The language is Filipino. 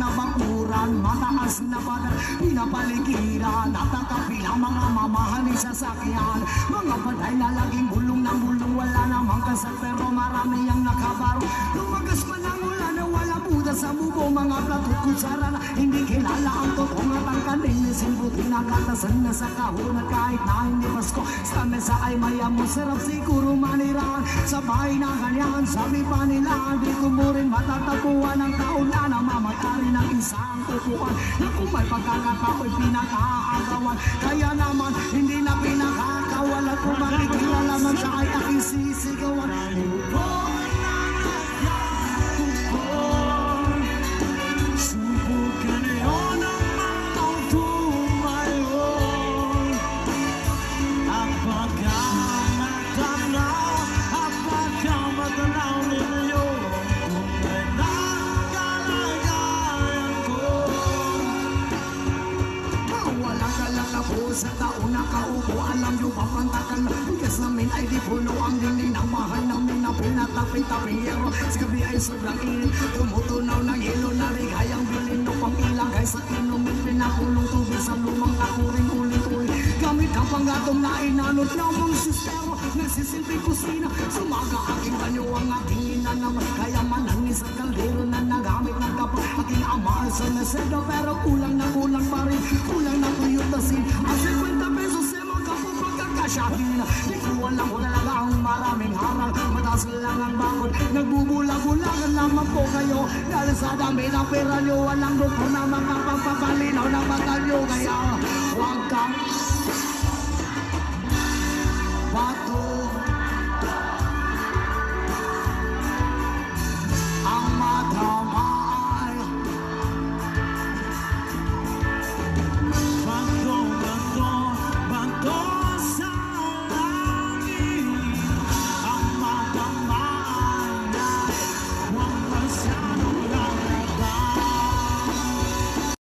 na bakuran, mataas na badan, pinapaligiran, at ang kapilang mga mamahaling sasakyan. Mga patay na laging bulong ng bulong, wala namang kasal pero marami ang nakabaro. Lumagas pa ng ulan na wala buda sa bubo, mga plato kutsara na hindi kilala ang totoong at ang kaninisin. Buti na katasan na sa kahon at kahit na hindi Pasko, sa mesa ay mayamo, sarap siguro manirahan. Sa bahay na ganyan, sabi pa nila, di ko mo rin matatapuan ang taon na namamatari ng isang upuan. Na kung may pagkakatao'y pinakaagawan, kaya naman hindi na pinakakawal. At kung makikilala man siya ay aking sisigawan. Subukan yun ang mataong tumayon. Ang pagkamatanaw, ang pagkamatanaw ninyo, kung may nakalagayan ko. Walang kalang na po sa taon na kaupo, alam nyo ba pantakan na bigas namin ay di puno ang dingding ng bahay namin na pinataping-taping yero. Sa gabi ay sobrang init, tumutunaw ng hilo na ligayang bilin upang ilagay sa inumin. Pinakulong tubig sa lumang akuring ulit-ulit, gamit ang panggatong na inanod ng mga sistero. Nagsisilbing kusina, sumaga aking banyo ang aking inanaman. Kaya manangis sa kaldero na nagamit ng kapag aking amaan sa nasedo. Pero kulang na kulang pa rin, kulang na tuyot asin. Ang 50 pesos sa mga kapag pagkakasyahin. Di ko alam ko talaga ang maraming harang, mataas lang ang bakod, nagbubulag-bulagan naman po kayo. Dahil sa dami ng pera nyo, walang doktor na makapagpapalinaw ng mata nyo. Kaya huwag kang bato